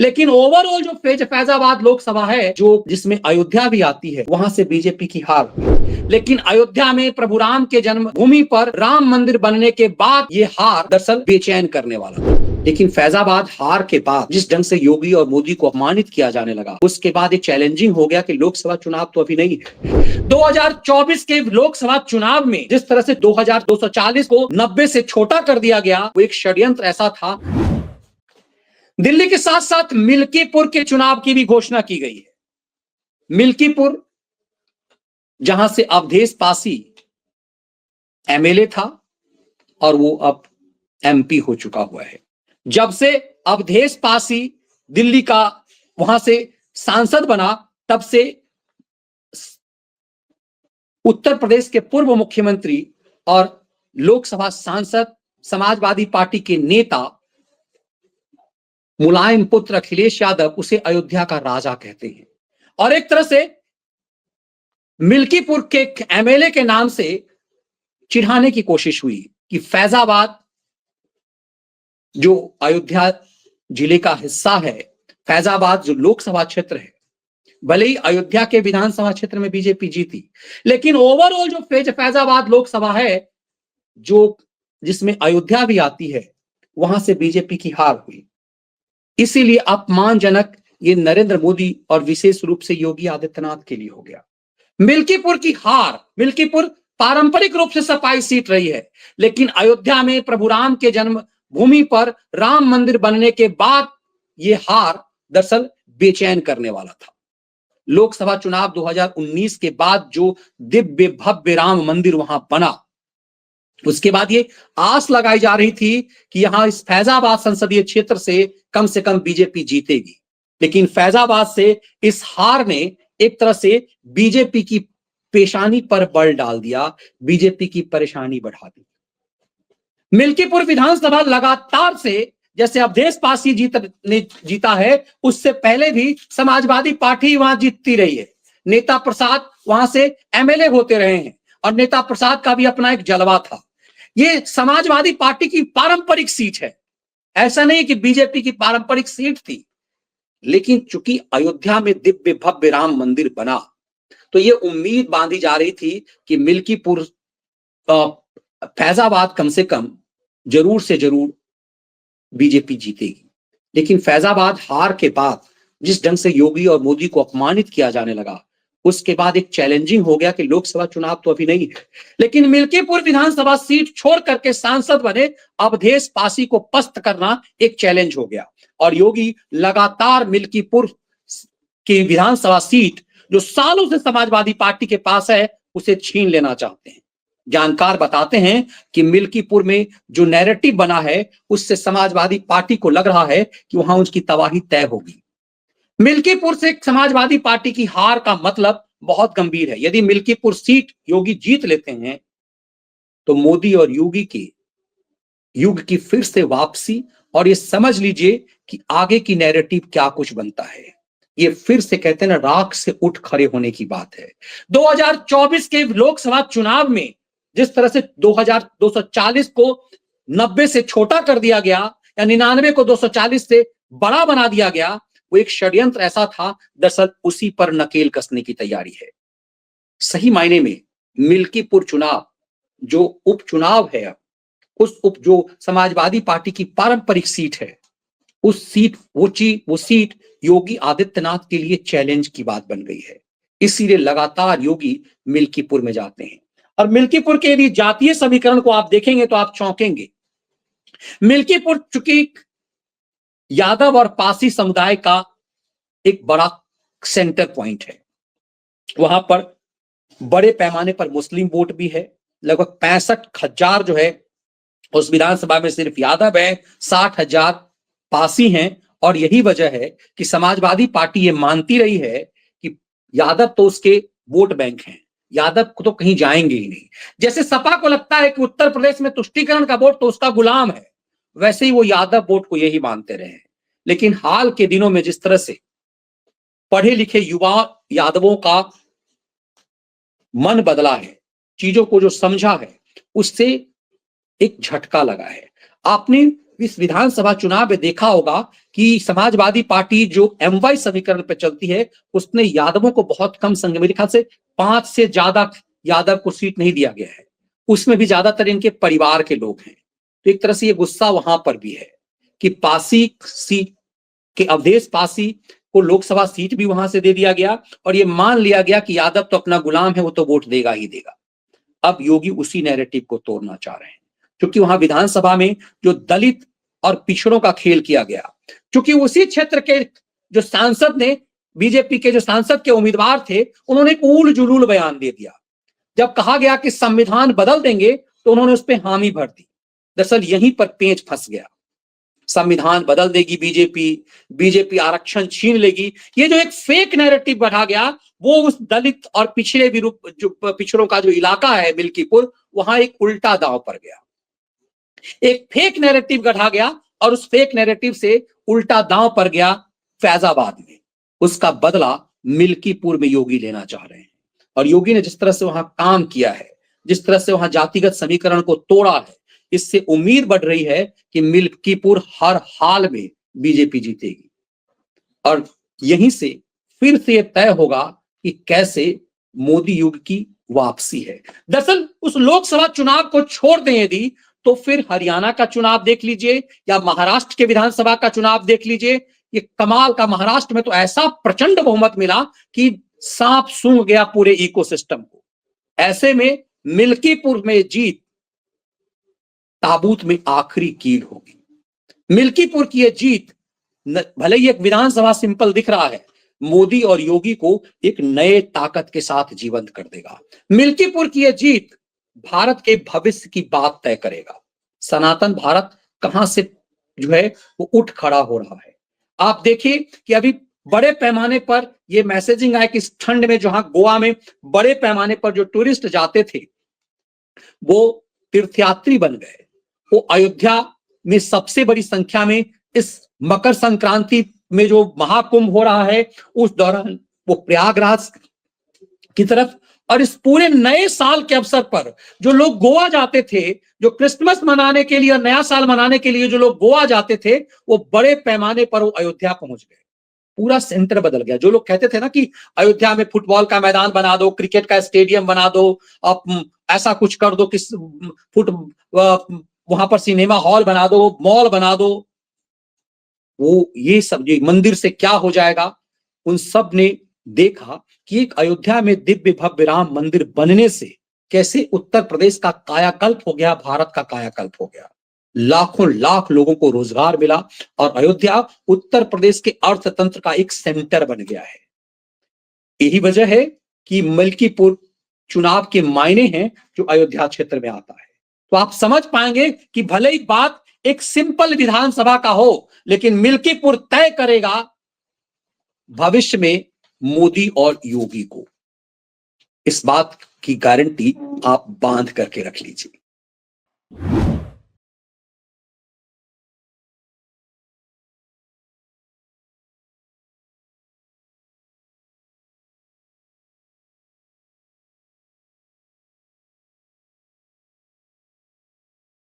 लेकिन ओवरऑल जो फैजाबाद लोकसभा है, जो जिसमें अयोध्या भी आती है, वहां से बीजेपी की हार हुई। लेकिन अयोध्या में प्रभु राम के जन्मभूमि पर राम मंदिर बनने के बाद ये हार दरअसल बेचैन करने वाला था। लेकिन फैजाबाद हार के बाद जिस ढंग से योगी और मोदी को अपमानित किया जाने लगा, उसके बाद एक चैलेंजिंग हो गया कि लोकसभा चुनाव तो अभी नहीं है। 2024 के लोकसभा चुनाव में जिस तरह से 2240 को 90 से छोटा कर दिया गया, वो एक षड्यंत्र ऐसा था। दिल्ली के साथ साथ मिल्कीपुर के चुनाव की भी घोषणा की गई है। मिल्कीपुर, जहां से अवधेश पासी एमएलए था और वो अब एमपी हो चुका हुआ है। जब से अवधेश पासी दिल्ली का वहां से सांसद बना, तब से उत्तर प्रदेश के पूर्व मुख्यमंत्री और लोकसभा सांसद, समाजवादी पार्टी के नेता मुलायम पुत्र अखिलेश यादव उसे अयोध्या का राजा कहते हैं। और एक तरह से मिल्कीपुर के एमएलए के नाम से चिढ़ाने की कोशिश हुई कि फैजाबाद जो अयोध्या जिले का हिस्सा है, फैजाबाद जो लोकसभा क्षेत्र है, भले ही अयोध्या के विधानसभा क्षेत्र में बीजेपी जीती, लेकिन ओवरऑल जो फैजाबाद लोकसभा है, जो जिसमें अयोध्या भी आती है, वहां से बीजेपी की हार हुई। इसीलिए अपमानजनक ये नरेंद्र मोदी और विशेष रूप से योगी आदित्यनाथ के लिए हो गया। मिल्कीपुर की हार, मिल्कीपुर पारंपरिक रूप से सपाई सीट रही है, लेकिन अयोध्या में प्रभु राम के जन्मभूमि पर राम मंदिर बनने के बाद यह हार दरअसल बेचैन करने वाला था। लोकसभा चुनाव 2019 के बाद जो दिव्य भव्य राम मंदिर वहां बना, उसके बाद ये आस लगाई जा रही थी कि यहां इस फैजाबाद संसदीय क्षेत्र से कम बीजेपी जीतेगी। लेकिन फैजाबाद से इस हार ने एक तरह से बीजेपी की पेशानी पर बल डाल दिया, बीजेपी की परेशानी बढ़ा दी। मिल्कीपुर विधानसभा लगातार से, जैसे अवधेश पासी जीता है, उससे पहले भी समाजवादी पार्टी वहां जीतती रही है। नेता प्रसाद वहां से एमएलए होते रहे हैं और नेता प्रसाद का भी अपना एक जलवा था। ये समाजवादी पार्टी की पारंपरिक सीट है, ऐसा नहीं कि बीजेपी की पारंपरिक सीट थी। लेकिन चूंकि अयोध्या में दिव्य भव्य राम मंदिर बना, तो ये उम्मीद बांधी जा रही थी कि मिल्कीपुर फैजाबाद कम से कम जरूर से जरूर बीजेपी जीतेगी। लेकिन फैजाबाद हार के बाद जिस ढंग से योगी और मोदी को अपमानित किया जाने लगा, उसके बाद एक चैलेंजिंग हो गया कि लोकसभा चुनाव तो अभी नहीं है। लेकिन मिल्कीपुर विधानसभा सीट छोड़ करके सांसद बने अवधेश पासी को पस्त करना एक चैलेंज हो गया और योगी लगातार मिल्कीपुर की विधानसभा सीट जो सालों से समाजवादी पार्टी के पास है, उसे छीन लेना चाहते हैं। जानकार बताते हैं कि मिल्कीपुर में जो नैरेटिव बना है, उससे समाजवादी पार्टी को लग रहा है कि वहां उसकी तबाही तय होगी। मिल्कीपुर से समाजवादी पार्टी की हार का मतलब बहुत गंभीर है। यदि मिल्कीपुर सीट योगी जीत लेते हैं, तो मोदी और योगी के युग की फिर से वापसी, और ये समझ लीजिए कि आगे की नैरेटिव क्या कुछ बनता है। ये फिर से कहते हैं ना, राख से उठ खड़े होने की बात है। 2024 के लोकसभा चुनाव में जिस तरह से 2240 को 90 से छोटा कर दिया गया या 99 को 240 से बड़ा बना दिया गया, वो एक षड्यंत्र ऐसा था, दरअसल उसी पर नकेल कसने की तैयारी है। सही मायने में मिल्कीपुर चुनाव जो उपचुनाव है, उस जो समाजवादी पार्टी की पारंपरिक सीट है, उस सीट वो सीट योगी आदित्यनाथ के लिए चैलेंज की बात बन गई है। इसीलिए लगातार योगी मिल्कीपुर में जाते हैं। और मिल्कीपुर के यदि जातीय समीकरण को आप देखेंगे तो आप चौंकेंगे। मिल्कीपुर चूंकि यादव और पासी समुदाय का एक बड़ा सेंटर पॉइंट है, वहां पर बड़े पैमाने पर मुस्लिम वोट भी है। लगभग 65,000 जो है उस विधानसभा में सिर्फ यादव है, 60,000 पासी हैं। और यही वजह है कि समाजवादी पार्टी ये मानती रही है कि यादव तो उसके वोट बैंक हैं, यादव को तो कहीं जाएंगे ही नहीं। जैसे सपा को लगता है कि उत्तर प्रदेश में तुष्टीकरण का वोट तो उसका गुलाम है, वैसे ही वो यादव वोट को यही मानते रहे। लेकिन हाल के दिनों में जिस तरह से पढ़े लिखे युवा यादवों का मन बदला है, चीजों को जो समझा है, उससे एक झटका लगा है। आपने इस विधानसभा चुनाव में देखा होगा कि समाजवादी पार्टी जो MY समीकरण पे चलती है, उसने यादवों को बहुत कम संख्या, मेरे ख्याल से 5 से ज्यादा यादव को सीट नहीं दिया गया है, उसमें भी ज्यादातर इनके परिवार के लोग हैं। तो एक तरह से ये गुस्सा वहां पर भी है कि पासी सीट के अवधेश पासी को लोकसभा सीट भी वहां से दे दिया गया और ये मान लिया गया कि यादव तो अपना गुलाम है, वो तो वोट देगा ही देगा। अब योगी उसी नैरेटिव को तोड़ना चाह रहे हैं, क्योंकि वहां विधानसभा में जो दलित और पिछड़ों का खेल किया गया, क्योंकि उसी क्षेत्र के जो सांसद ने, बीजेपी के जो सांसद के उम्मीदवार थे, उन्होंने एक उल जुलूल बयान दे दिया। जब कहा गया कि संविधान बदल देंगे तो उन्होंने उस पर हामी भर दी। दरअसल यहीं पर पेंच फंस गया। संविधान बदल देगी बीजेपी आरक्षण छीन लेगी, ये जो एक फेक नैरेटिव बढ़ा गया, वो उस दलित और पिछड़े जो पिछड़ों का जो इलाका है मिल्कीपुर, वहां एक उल्टा दांव पड़ गया। एक फेक नैरेटिव गढ़ा गया और उस फेक नैरेटिव से उल्टा दांव पड़ गया फैजाबाद में। उसका बदला मिल्कीपुर में योगी लेना चाह रहे हैं। और योगी ने जिस तरह से वहां काम किया है, जिस तरह से वहां जातिगत समीकरण को तोड़ा है, इससे उम्मीद बढ़ रही है कि मिल्कीपुर हर हाल में बीजेपी जीतेगी। और यहीं से फिर से यह तय होगा कि कैसे मोदी युग की वापसी है। दरअसल उस लोकसभा चुनाव को छोड़ दें यदि, तो फिर हरियाणा का चुनाव देख लीजिए या महाराष्ट्र के विधानसभा का चुनाव देख लीजिए। ये कमाल का, महाराष्ट्र में तो ऐसा प्रचंड बहुमत मिला कि सांप सूंघ गया पूरे इकोसिस्टम को। ऐसे में मिल्कीपुर में जीत ताबूत में आखिरी कील होगी। मिल्कीपुर की यह जीत, भले ही एक विधानसभा सिंपल दिख रहा है, मोदी और योगी को एक नए ताकत के साथ जीवंत कर देगा। मिल्कीपुर की यह जीत भारत के भविष्य की बात तय करेगा। सनातन भारत कहां से जो है वो उठ खड़ा हो रहा है। आप देखिए कि अभी बड़े पैमाने पर ये मैसेजिंग आया कि इस ठंड में जहां गोवा में बड़े पैमाने पर जो टूरिस्ट जाते थे वो तीर्थयात्री बन गए। वो अयोध्या में सबसे बड़ी संख्या में इस मकर संक्रांति में जो महाकुंभ हो रहा है उस दौरान वो प्रयागराज की तरफ, और इस पूरे नए साल के अवसर पर जो लोग गोवा जाते थे, जो क्रिसमस मनाने के लिए और नया साल मनाने के लिए जो लोग गोवा जाते थे, वो बड़े पैमाने पर वो अयोध्या पहुंच गए। पूरा सेंटर बदल गया। जो लोग कहते थे ना कि अयोध्या में फुटबॉल का मैदान बना दो, क्रिकेट का स्टेडियम बना दो, आप ऐसा कुछ कर दो कि वहां पर सिनेमा हॉल बना दो, मॉल बना दो, वो ये सब ये मंदिर से क्या हो जाएगा। उन सब ने देखा कि एक अयोध्या में दिव्य भव्य राम मंदिर बनने से कैसे उत्तर प्रदेश का कायाकल्प हो गया, भारत का कायाकल्प हो गया। लाखों लाख लोगों को रोजगार मिला और अयोध्या उत्तर प्रदेश के अर्थतंत्र का एक सेंटर बन गया है। यही वजह है कि मिल्कीपुर चुनाव के मायने हैं जो अयोध्या क्षेत्र में आता है। तो आप समझ पाएंगे कि भले ही बात एक सिंपल विधानसभा का हो, लेकिन मिल्कीपुर तय करेगा भविष्य में मोदी और योगी को। इस बात की गारंटी आप बांध करके रख लीजिए।